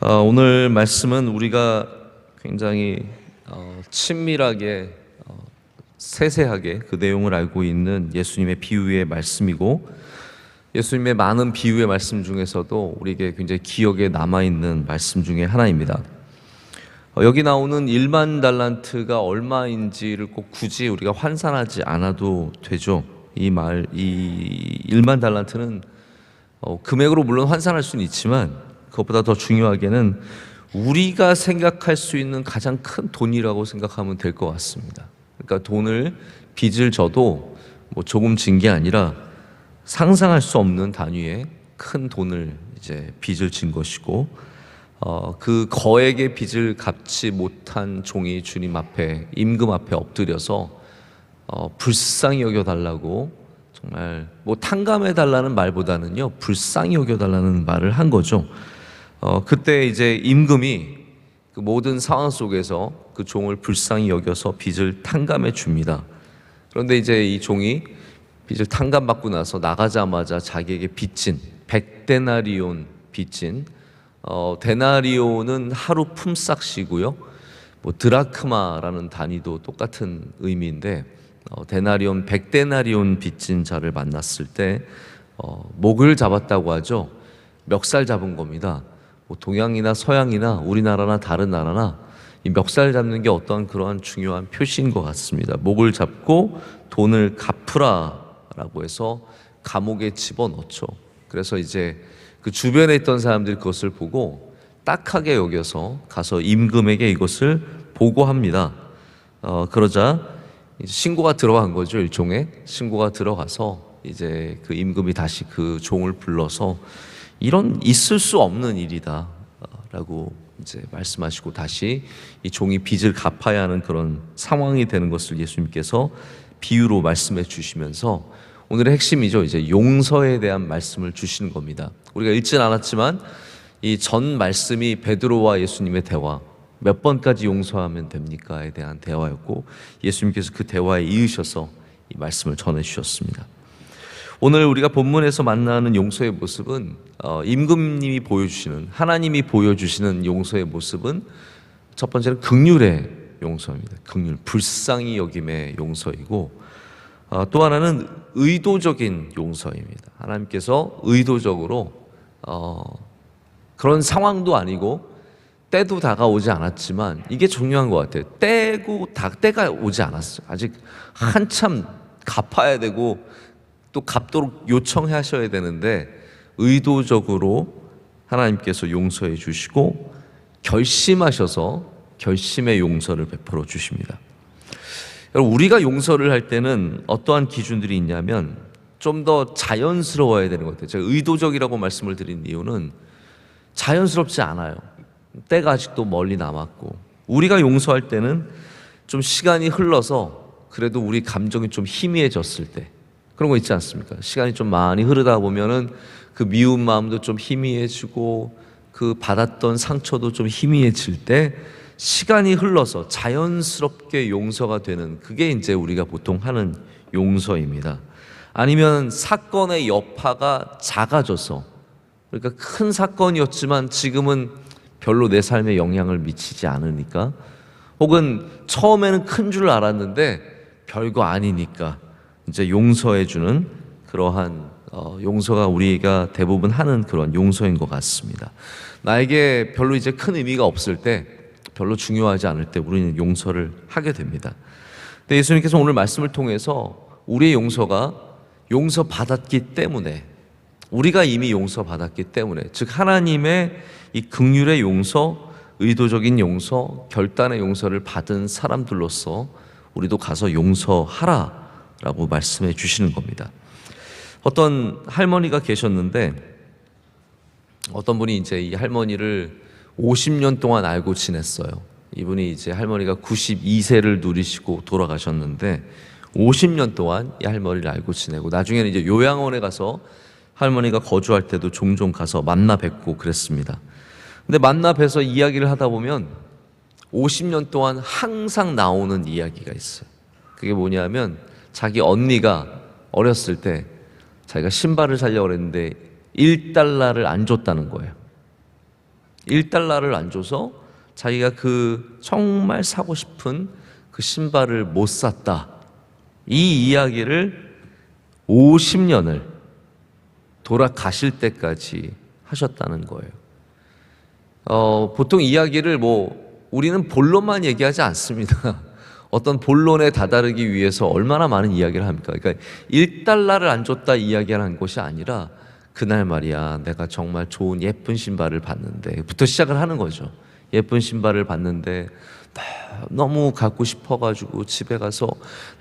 오늘 말씀은 우리가 굉장히 친밀하게 세세하게 그 내용을 알고 있는 예수님의 비유의 말씀이고, 예수님의 많은 비유의 말씀 중에서도 우리에게 굉장히 기억에 남아있는 말씀 중에 하나입니다. 여기 나오는 1만 달란트가 얼마인지를 꼭 굳이 우리가 환산하지 않아도 되죠. 이 1만 달란트는 금액으로 물론 환산할 수는 있지만, 그것보다 더 중요하게는 우리가 생각할 수 있는 가장 큰 돈이라고 생각하면 될 것 같습니다. 그러니까 빚을 져도 조금 진 게 아니라 상상할 수 없는 단위의 큰 돈을 이제 빚을 진 것이고, 그 거액의 빚을 갚지 못한 종이 주님 앞에, 임금 앞에 엎드려서 불쌍히 여겨달라고, 정말 탕감해 달라는 말보다는요, 불쌍히 여겨달라는 말을 한 거죠. 그때 이제 임금이 그 모든 상황 속에서 그 종을 불쌍히 여겨서 빚을 탕감해 줍니다. 그런데 이제 이 종이 빚을 탕감받고 나서 나가자마자 자기에게 빚진 100데나리온 빚진, 데나리온은 하루 품삯이고요, 드라크마라는 단위도 똑같은 의미인데, 데나리온 100데나리온 빚진 자를 만났을 때 목을 잡았다고 하죠. 멱살 잡은 겁니다. 동양이나 서양이나 우리나라나 다른 나라나 이 멱살 잡는 게 어떤 그러한 중요한 표시인 것 같습니다. 목을 잡고 돈을 갚으라라고 해서 감옥에 집어넣죠. 그래서 이제 그 주변에 있던 사람들이 그것을 보고 딱하게 여겨서 가서 임금에게 이것을 보고합니다. 그러자 이제 신고가 들어간 거죠. 일종의 신고가 들어가서 이제 그 임금이 다시 그 종을 불러서 이런 있을 수 없는 일이다 라고 이제 말씀하시고, 다시 이 종이 빚을 갚아야 하는 그런 상황이 되는 것을 예수님께서 비유로 말씀해 주시면서 오늘의 핵심이죠. 이제 용서에 대한 말씀을 주시는 겁니다. 우리가 읽진 않았지만 이 전 말씀이 베드로와 예수님의 대화, 몇 번까지 용서하면 됩니까에 대한 대화였고, 예수님께서 그 대화에 이으셔서 이 말씀을 전해 주셨습니다. 오늘 우리가 본문에서 만나는 용서의 모습은 임금님이 보여주시는, 하나님이 보여주시는 용서의 모습은 첫 번째는 긍휼의 용서입니다. 긍휼, 불쌍히 여김의 용서이고, 또 하나는 의도적인 용서입니다. 하나님께서 의도적으로 그런 상황도 아니고 때도 다가오지 않았지만, 이게 중요한 것 같아요. 때가 오지 않았어요. 아직 한참 갚아야 되고 또 갚도록 요청하셔야 되는데, 의도적으로 하나님께서 용서해 주시고 결심하셔서 결심의 용서를 베풀어 주십니다. 여러분, 우리가 용서를 할 때는 어떠한 기준들이 있냐면 좀 더 자연스러워야 되는 것 같아요. 제가 의도적이라고 말씀을 드린 이유는 자연스럽지 않아요. 때가 아직도 멀리 남았고, 우리가 용서할 때는 좀 시간이 흘러서 그래도 우리 감정이 좀 희미해졌을 때, 그런 거 있지 않습니까? 시간이 좀 많이 흐르다 보면은 그 미운 마음도 좀 희미해지고 그 받았던 상처도 좀 희미해질 때, 시간이 흘러서 자연스럽게 용서가 되는, 그게 이제 우리가 보통 하는 용서입니다. 아니면 사건의 여파가 작아져서, 그러니까 큰 사건이었지만 지금은 별로 내 삶에 영향을 미치지 않으니까, 혹은 처음에는 큰 줄 알았는데 별거 아니니까 이제 용서해주는 그러한 용서가 우리가 대부분 하는 그런 용서인 것 같습니다. 나에게 별로 이제 큰 의미가 없을 때, 별로 중요하지 않을 때 우리는 용서를 하게 됩니다. 근데 예수님께서 오늘 말씀을 통해서 우리의 용서가 용서받았기 때문에, 우리가 이미 용서받았기 때문에, 즉 하나님의 이 긍휼의 용서, 의도적인 용서, 결단의 용서를 받은 사람들로서 우리도 가서 용서하라 라고 말씀해 주시는 겁니다. 어떤 할머니가 계셨는데, 어떤 분이 이제 이 할머니를 50년 동안 알고 지냈어요. 이분이 이제 할머니가 92세를 누리시고 돌아가셨는데 50년 동안 이 할머니를 알고 지내고, 나중에는 이제 요양원에 가서 할머니가 거주할 때도 종종 가서 만나 뵙고 그랬습니다. 근데 만나 뵈서 이야기를 하다 보면 50년 동안 항상 나오는 이야기가 있어요. 그게 뭐냐면, 자기 언니가 어렸을 때 자기가 신발을 사려고 그랬는데 $1를 안 줬다는 거예요. $1를 안 줘서 자기가 그 정말 사고 싶은 그 신발을 못 샀다. 이 이야기를 50년을 돌아가실 때까지 하셨다는 거예요. 보통 이야기를 우리는 본론만 얘기하지 않습니다. 어떤 본론에 다다르기 위해서 얼마나 많은 이야기를 합니까? 그러니까 $1를 안 줬다 이야기하는 것이 아니라 그날 말이야, 내가 정말 좋은 예쁜 신발을 봤는데 부터 시작을 하는 거죠. 예쁜 신발을 봤는데 너무 갖고 싶어가지고 집에 가서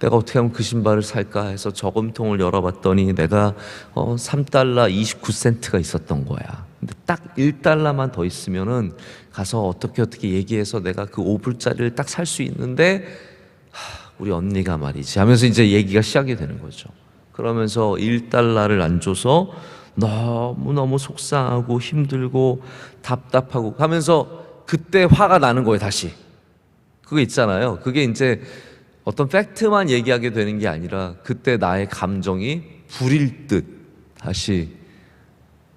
내가 어떻게 하면 그 신발을 살까 해서 저금통을 열어봤더니 내가 $3 29센트가 있었던 거야. 근데 딱 $1만 더 있으면은 가서 어떻게 얘기해서 내가 그 5불짜리를 딱 살 수 있는데 우리 언니가 말이지 하면서 이제 얘기가 시작이 되는 거죠. 그러면서 $1를 안 줘서 너무너무 속상하고 힘들고 답답하고 하면서 그때 화가 나는 거예요. 다시 그거 있잖아요. 그게 이제 어떤 팩트만 얘기하게 되는 게 아니라 그때 나의 감정이 불일 듯 다시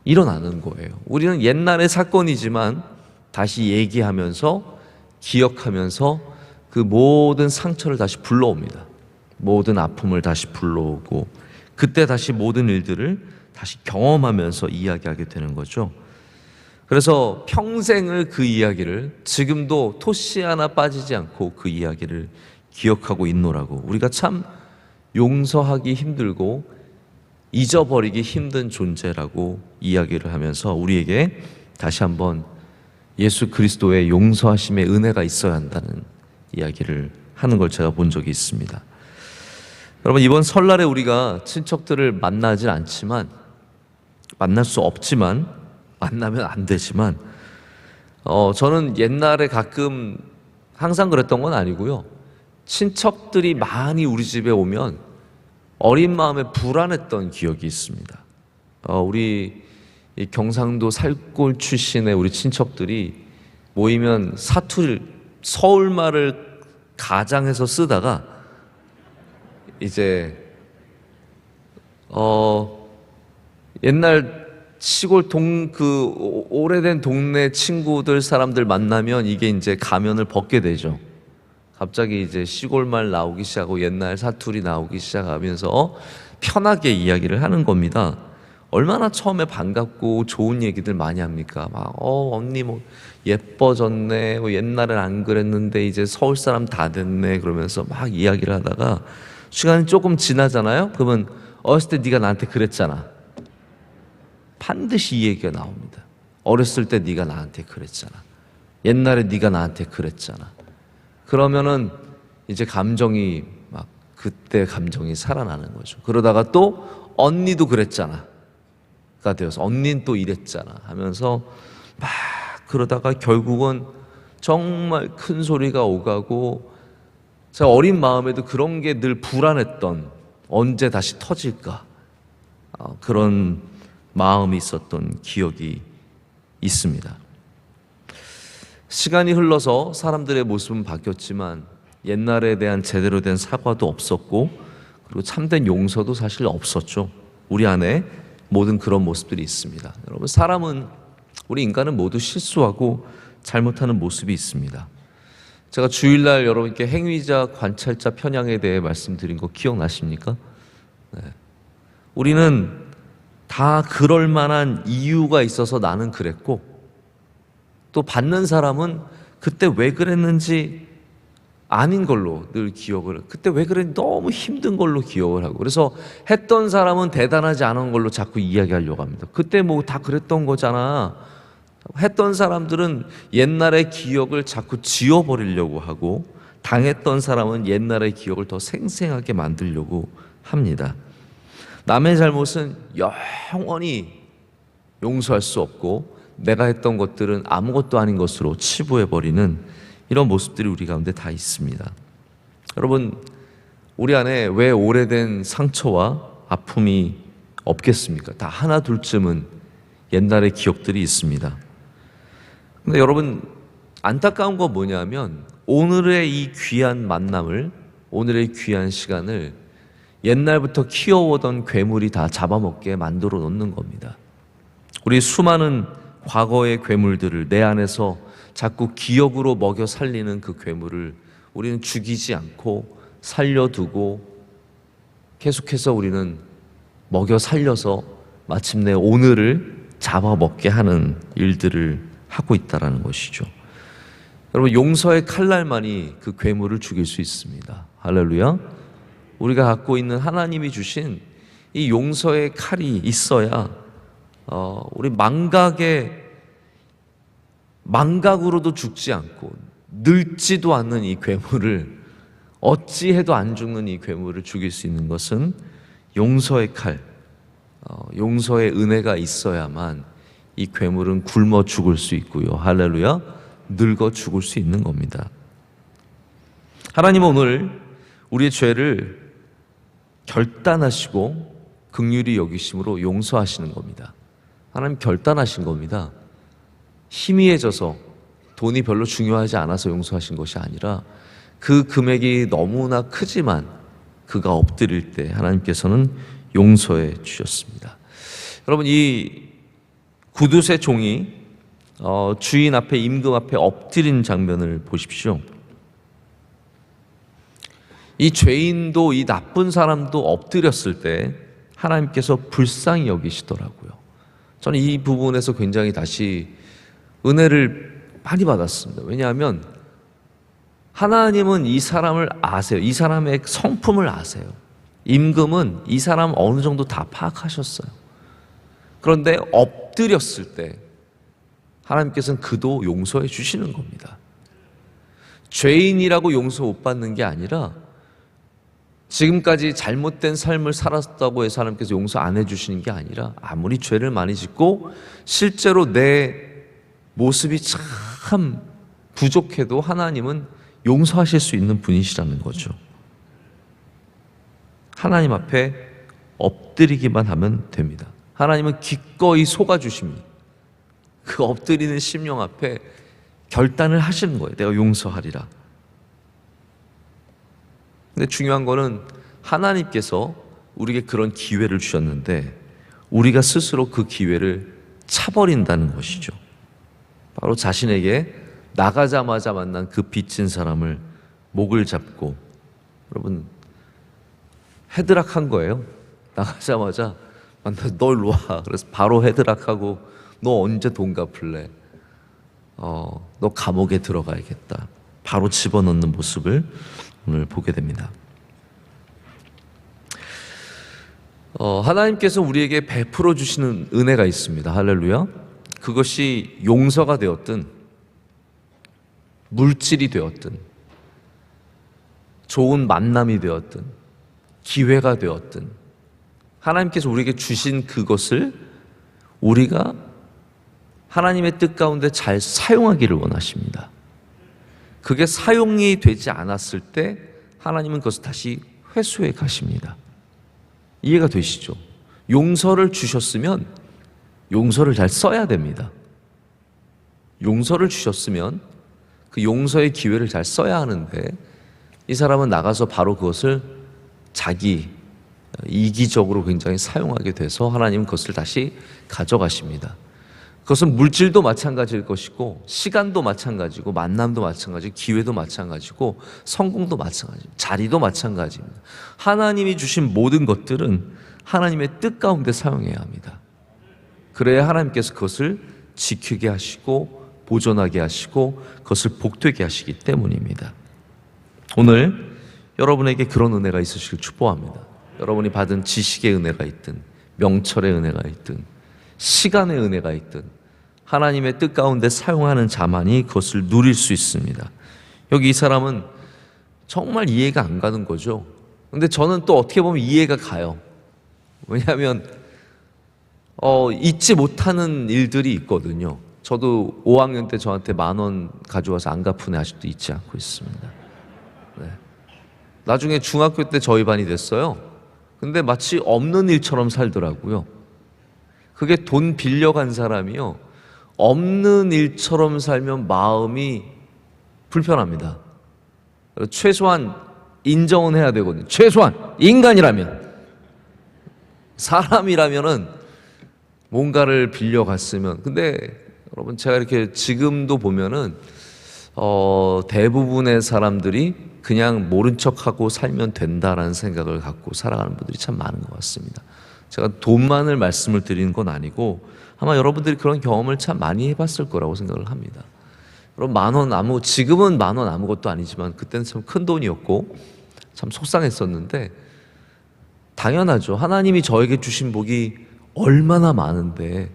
일어나는 거예요. 우리는 옛날의 사건이지만 다시 얘기하면서 기억하면서 그 모든 상처를 다시 불러옵니다. 모든 아픔을 다시 불러오고 그때 다시 모든 일들을 다시 경험하면서 이야기하게 되는 거죠. 그래서 평생을 그 이야기를 지금도 토시 하나 빠지지 않고 그 이야기를 기억하고 있노라고. 우리가 참 용서하기 힘들고 잊어버리기 힘든 존재라고 이야기를 하면서 우리에게 다시 한번 예수 그리스도의 용서하심의 은혜가 있어야 한다는 이야기를 하는 걸 제가 본 적이 있습니다. 여러분, 이번 설날에 우리가 친척들을 만나진 않지만, 만날 수 없지만, 만나면 안 되지만, 저는 옛날에 가끔 항상 그랬던 건 아니고요. 친척들이 많이 우리 집에 오면 어린 마음에 불안했던 기억이 있습니다. 우리 이 경상도 살골 출신의 우리 친척들이 모이면 사투리, 서울말을 가장해서 쓰다가 이제 옛날 시골 오래된 동네 친구들 사람들 만나면 이게 이제 가면을 벗게 되죠. 갑자기 이제 시골말 나오기 시작하고 옛날 사투리 나오기 시작하면서 편하게 이야기를 하는 겁니다. 얼마나 처음에 반갑고 좋은 얘기들 많이 합니까? 언니 예뻐졌네. 옛날엔 안 그랬는데 이제 서울 사람 다 됐네. 그러면서 막 이야기를 하다가 시간이 조금 지나잖아요. 그러면 어렸을 때 네가 나한테 그랬잖아. 반드시 이 얘기가 나옵니다. 어렸을 때 네가 나한테 그랬잖아. 옛날에 네가 나한테 그랬잖아. 그러면은 이제 감정이 막 그때 감정이 살아나는 거죠. 그러다가 또 언니도 그랬잖아 가 되어서 언니는 또 이랬잖아 하면서 막 그러다가 결국은 정말 큰 소리가 오가고 제가 어린 마음에도 그런 게 늘 불안했던, 언제 다시 터질까 그런 마음이 있었던 기억이 있습니다. 시간이 흘러서 사람들의 모습은 바뀌었지만 옛날에 대한 제대로 된 사과도 없었고 그리고 참된 용서도 사실 없었죠. 우리 안에 모든 그런 모습들이 있습니다. 여러분, 우리 인간은 모두 실수하고 잘못하는 모습이 있습니다. 제가 주일날 여러분께 행위자, 관찰자 편향에 대해 말씀드린 거 기억나십니까? 네. 우리는 다 그럴 만한 이유가 있어서 나는 그랬고 또 받는 사람은 그때 왜 그랬는지 아닌 걸로 늘 기억을, 그때 왜 그랬는지 너무 힘든 걸로 기억을 하고, 그래서 했던 사람은 대단하지 않은 걸로 자꾸 이야기하려고 합니다. 그때 다 그랬던 거잖아. 했던 사람들은 옛날의 기억을 자꾸 지워버리려고 하고 당했던 사람은 옛날의 기억을 더 생생하게 만들려고 합니다. 남의 잘못은 영원히 용서할 수 없고 내가 했던 것들은 아무것도 아닌 것으로 치부해버리는 이런 모습들이 우리 가운데 다 있습니다. 여러분, 우리 안에 왜 오래된 상처와 아픔이 없겠습니까? 다 하나 둘쯤은 옛날의 기억들이 있습니다. 근데 여러분, 안타까운 건 뭐냐면 오늘의 이 귀한 만남을, 오늘의 귀한 시간을 옛날부터 키워오던 괴물이 다 잡아먹게 만들어 놓는 겁니다. 우리 수많은 과거의 괴물들을 내 안에서 자꾸 기억으로 먹여 살리는 그 괴물을 우리는 죽이지 않고 살려두고 계속해서 우리는 먹여 살려서 마침내 오늘을 잡아먹게 하는 일들을 하고 있다는 것이죠. 여러분, 용서의 칼날만이 그 괴물을 죽일 수 있습니다. 할렐루야. 우리가 갖고 있는 하나님이 주신 이 용서의 칼이 있어야 우리 망각으로도 죽지 않고 늙지도 않는 이 괴물을, 어찌해도 안 죽는 이 괴물을 죽일 수 있는 것은 용서의 칼, 용서의 은혜가 있어야만 이 괴물은 굶어 죽을 수 있고요. 할렐루야. 늙어 죽을 수 있는 겁니다. 하나님은 오늘 우리의 죄를 결단하시고 긍휼히 여기심으로 용서하시는 겁니다. 하나님 결단하신 겁니다. 희미해져서 돈이 별로 중요하지 않아서 용서하신 것이 아니라 그 금액이 너무나 크지만 그가 엎드릴 때 하나님께서는 용서해 주셨습니다. 여러분, 이 굿옷의 종이 주인 앞에, 임금 앞에 엎드린 장면을 보십시오. 이 죄인도, 이 나쁜 사람도 엎드렸을 때 하나님께서 불쌍히 여기시더라고요. 저는 이 부분에서 굉장히 다시 은혜를 많이 받았습니다. 왜냐하면 하나님은 이 사람을 아세요. 이 사람의 성품을 아세요. 임금은 이 사람 어느 정도 다 파악하셨어요. 그런데 엎드렸을 때 하나님께서는 그도 용서해 주시는 겁니다. 죄인이라고 용서 못 받는 게 아니라 지금까지 잘못된 삶을 살았다고 해서 하나님께서 용서 안 해주시는 게 아니라 아무리 죄를 많이 짓고 실제로 내 모습이 참 부족해도 하나님은 용서하실 수 있는 분이시라는 거죠. 하나님 앞에 엎드리기만 하면 됩니다. 하나님은 기꺼이 속아주십니다. 그 엎드리는 심령 앞에 결단을 하시는 거예요. 내가 용서하리라. 근데 중요한 거는 하나님께서 우리에게 그런 기회를 주셨는데 우리가 스스로 그 기회를 차버린다는 것이죠. 바로 자신에게 나가자마자 만난 그 빚진 사람을 목을 잡고, 여러분, 헤드락한 거예요. 나가자마자 만나서 너 일로 와. 그래서 바로 헤드락하고 너 언제 돈 갚을래? 너 감옥에 들어가야겠다. 바로 집어넣는 모습을 오늘 보게 됩니다. 하나님께서 우리에게 베풀어 주시는 은혜가 있습니다. 할렐루야. 그것이 용서가 되었든 물질이 되었든 좋은 만남이 되었든 기회가 되었든 하나님께서 우리에게 주신 그것을 우리가 하나님의 뜻 가운데 잘 사용하기를 원하십니다. 그게 사용이 되지 않았을 때 하나님은 그것을 다시 회수해 가십니다. 이해가 되시죠? 용서를 주셨으면 용서를 잘 써야 됩니다. 용서를 주셨으면 그 용서의 기회를 잘 써야 하는데 이 사람은 나가서 바로 그것을 자기 이기적으로 굉장히 사용하게 돼서 하나님은 그것을 다시 가져가십니다. 그것은 물질도 마찬가지일 것이고 시간도 마찬가지고 만남도 마찬가지고 기회도 마찬가지고 성공도 마찬가지고 자리도 마찬가지입니다. 하나님이 주신 모든 것들은 하나님의 뜻 가운데 사용해야 합니다. 그래야 하나님께서 그것을 지키게 하시고 보존하게 하시고 그것을 복되게 하시기 때문입니다. 오늘 여러분에게 그런 은혜가 있으시길 축복합니다. 여러분이 받은 지식의 은혜가 있든 명철의 은혜가 있든 시간의 은혜가 있든 하나님의 뜻 가운데 사용하는 자만이 그것을 누릴 수 있습니다. 여기 이 사람은 정말 이해가 안 가는 거죠. 근데 저는 또 어떻게 보면 이해가 가요. 왜냐하면 잊지 못하는 일들이 있거든요. 저도 5학년 때 저한테 10,000원 가져와서 안 갚은 애 아직도 잊지 않고 있습니다. 네. 나중에 중학교 때 저희 반이 됐어요. 근데 마치 없는 일처럼 살더라고요. 그게 돈 빌려간 사람이요, 없는 일처럼 살면 마음이 불편합니다. 최소한 인정은 해야 되거든요. 최소한 인간이라면, 사람이라면은 뭔가를 빌려갔으면. 근데 여러분, 제가 이렇게 지금도 보면은 대부분의 사람들이 그냥 모른 척하고 살면 된다라는 생각을 갖고 살아가는 분들이 참 많은 것 같습니다. 제가 돈만을 말씀을 드리는 건 아니고 아마 여러분들이 그런 경험을 참 많이 해봤을 거라고 생각을 합니다. 여러분, 지금은 10,000원 아무것도 아니지만 그때는 참 큰 돈이었고 참 속상했었는데, 당연하죠. 하나님이 저에게 주신 복이 얼마나 많은데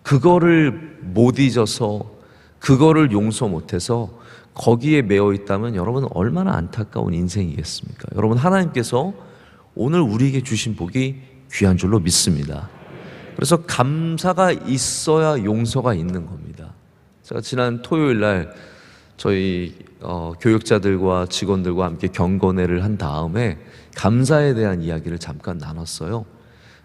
그거를 못 잊어서, 그거를 용서 못해서 거기에 매여 있다면 여러분 얼마나 안타까운 인생이겠습니까? 여러분, 하나님께서 오늘 우리에게 주신 복이 귀한 줄로 믿습니다. 그래서 감사가 있어야 용서가 있는 겁니다. 제가 지난 토요일 날 저희 교육자들과 직원들과 함께 경건회를 한 다음에 감사에 대한 이야기를 잠깐 나눴어요.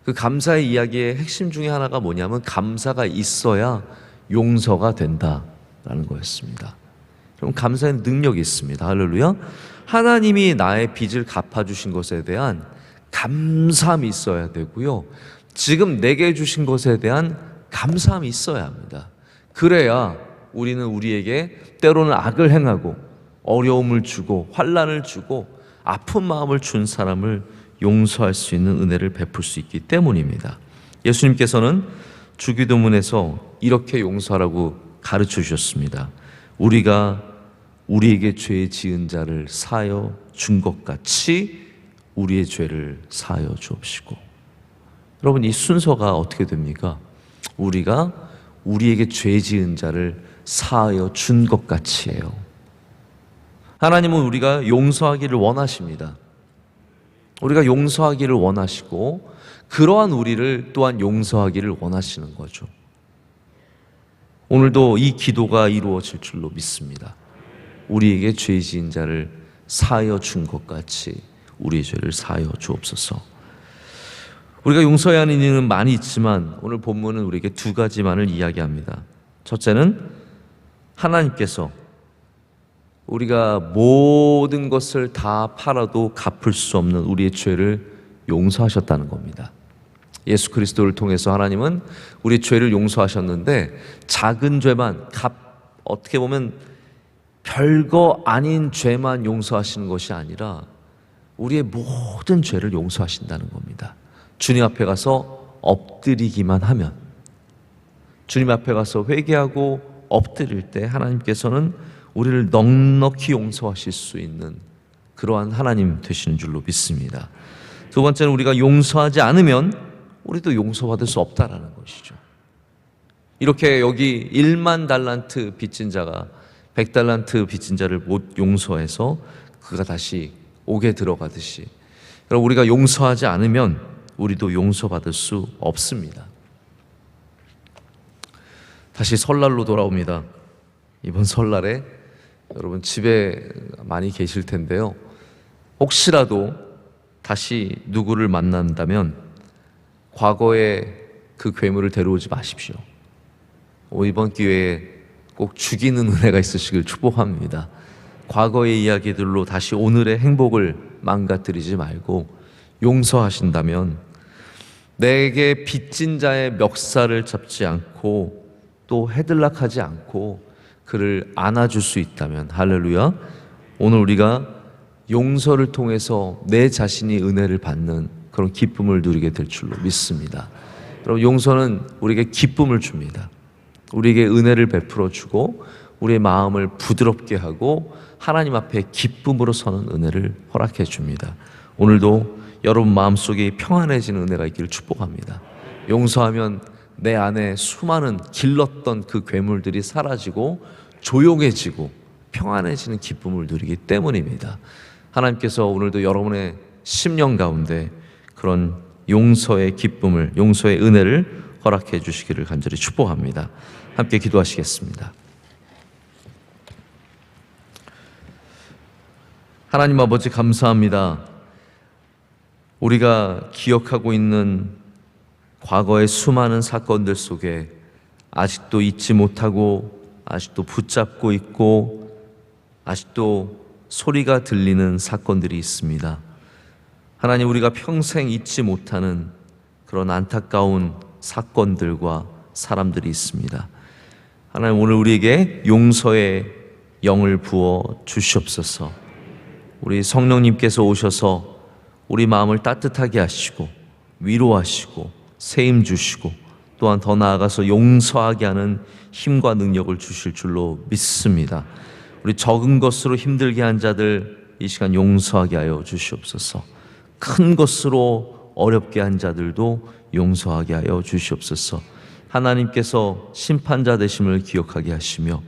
그 감사의 이야기의 핵심 중에 하나가 뭐냐면 감사가 있어야 용서가 된다라는 거였습니다. 그럼 감사의 능력이 있습니다. 할렐루야. 하나님이 나의 빚을 갚아주신 것에 대한 감사함이 있어야 되고요, 지금 내게 주신 것에 대한 감사함이 있어야 합니다. 그래야 우리는 우리에게 때로는 악을 행하고 어려움을 주고 환난을 주고 아픈 마음을 준 사람을 용서할 수 있는 은혜를 베풀 수 있기 때문입니다. 예수님께서는 주기도문에서 이렇게 용서하라고 가르쳐 주셨습니다. 우리가 우리에게 죄 지은 자를 사하여 준 것 같이 우리의 죄를 사하여 주옵시고. 여러분, 이 순서가 어떻게 됩니까? 우리가 우리에게 죄 지은 자를 사하여 준 것 같이예요. 하나님은 우리가 용서하기를 원하십니다. 우리가 용서하기를 원하시고 그러한 우리를 또한 용서하기를 원하시는 거죠. 오늘도 이 기도가 이루어질 줄로 믿습니다. 우리에게 죄 지은 자를 사하여 준 것 같이 우리의 죄를 사하여 주옵소서. 우리가 용서해야 하는 일은 많이 있지만 오늘 본문은 우리에게 2가지만을 이야기합니다. 첫째는 하나님께서 우리가 모든 것을 다 팔아도 갚을 수 없는 우리의 죄를 용서하셨다는 겁니다. 예수 그리스도를 통해서 하나님은 우리의 죄를 용서하셨는데 작은 죄만, 어떻게 보면 별거 아닌 죄만 용서하시는 것이 아니라 우리의 모든 죄를 용서하신다는 겁니다. 주님 앞에 가서 엎드리기만 하면, 주님 앞에 가서 회개하고 엎드릴 때 하나님께서는 우리를 넉넉히 용서하실 수 있는 그러한 하나님 되시는 줄로 믿습니다. 2번째는 우리가 용서하지 않으면 우리도 용서받을 수 없다라는 것이죠. 이렇게 여기 1만 달란트 빚진 자가 100달란트 빚진 자를 못 용서해서 그가 다시 옥에 들어가듯이, 여러분, 우리가 용서하지 않으면 우리도 용서받을 수 없습니다. 다시 설날로 돌아옵니다. 이번 설날에 여러분 집에 많이 계실 텐데요, 혹시라도 다시 누구를 만난다면 과거의 그 괴물을 데려오지 마십시오. 이번 기회에 꼭 죽이는 은혜가 있으시길 축복합니다. 과거의 이야기들로 다시 오늘의 행복을 망가뜨리지 말고 용서하신다면, 내게 빚진 자의 멱살을 잡지 않고 또 헤들락하지 않고 그를 안아줄 수 있다면, 할렐루야, 오늘 우리가 용서를 통해서 내 자신이 은혜를 받는 그런 기쁨을 누리게 될 줄로 믿습니다. 여러분, 용서는 우리에게 기쁨을 줍니다. 우리에게 은혜를 베풀어 주고 우리의 마음을 부드럽게 하고 하나님 앞에 기쁨으로 서는 은혜를 허락해 줍니다. 오늘도 여러분 마음속에 평안해지는 은혜가 있기를 축복합니다. 용서하면 내 안에 수많은 길렀던 그 괴물들이 사라지고 조용해지고 평안해지는 기쁨을 누리기 때문입니다. 하나님께서 오늘도 여러분의 심령 가운데 그런 용서의 기쁨을, 용서의 은혜를 허락해 주시기를 간절히 축복합니다. 함께 기도하시겠습니다. 하나님 아버지, 감사합니다. 우리가 기억하고 있는 과거의 수많은 사건들 속에 아직도 잊지 못하고 아직도 붙잡고 있고 아직도 소리가 들리는 사건들이 있습니다. 하나님, 우리가 평생 잊지 못하는 그런 안타까운 사건들과 사람들이 있습니다. 하나님, 오늘 우리에게 용서의 영을 부어 주시옵소서. 우리 성령님께서 오셔서 우리 마음을 따뜻하게 하시고 위로하시고 세임 주시고 또한 더 나아가서 용서하게 하는 힘과 능력을 주실 줄로 믿습니다. 우리 적은 것으로 힘들게 한 자들 이 시간 용서하게 하여 주시옵소서. 큰 것으로 어렵게 한 자들도 용서하게 하여 주시옵소서. 하나님께서 심판자 되심을 기억하게 하시며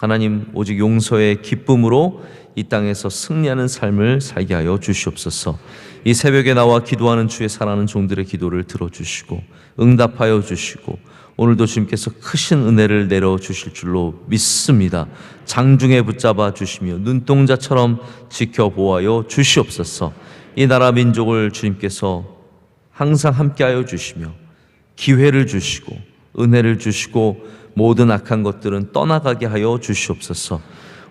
하나님, 오직 용서의 기쁨으로 이 땅에서 승리하는 삶을 살게 하여 주시옵소서. 이 새벽에 나와 기도하는 주의 사랑하는 종들의 기도를 들어주시고 응답하여 주시고 오늘도 주님께서 크신 은혜를 내려주실 줄로 믿습니다. 장중에 붙잡아 주시며 눈동자처럼 지켜보아여 주시옵소서. 이 나라 민족을 주님께서 항상 함께하여 주시며 기회를 주시고 은혜를 주시고 모든 악한 것들은 떠나가게 하여 주시옵소서.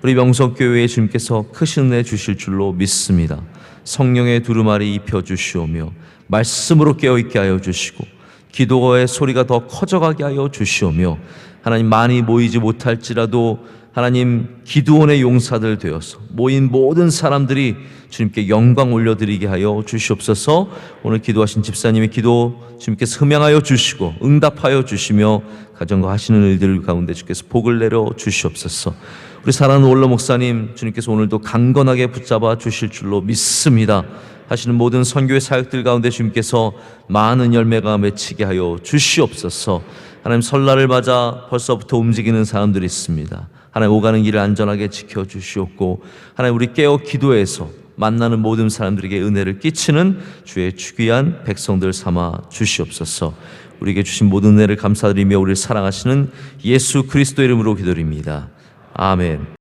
우리 명성교회에 주님께서 크신 은혜 주실 줄로 믿습니다. 성령의 두루마리 입혀주시오며 말씀으로 깨어있게 하여 주시고 기도의 소리가 더 커져가게 하여 주시오며 하나님, 많이 모이지 못할지라도 하나님, 기도원의 용사들 되어서 모인 모든 사람들이 주님께 영광 올려드리게 하여 주시옵소서. 오늘 기도하신 집사님의 기도 주님께서 흠양하여 주시고 응답하여 주시며 가정과 하시는 일들 가운데 주께서 복을 내려 주시옵소서. 우리 사랑하는 올러 목사님, 주님께서 오늘도 강건하게 붙잡아 주실 줄로 믿습니다. 하시는 모든 선교의 사역들 가운데 주님께서 많은 열매가 맺히게 하여 주시옵소서. 하나님, 설날을 맞아 벌써부터 움직이는 사람들이 있습니다. 하나님, 오가는 길을 안전하게 지켜주시옵고 하나님, 우리 깨어 기도해서 만나는 모든 사람들에게 은혜를 끼치는 주의 귀한 백성들 삼아 주시옵소서. 우리에게 주신 모든 은혜를 감사드리며 우리를 사랑하시는 예수 그리스도 이름으로 기도드립니다. 아멘.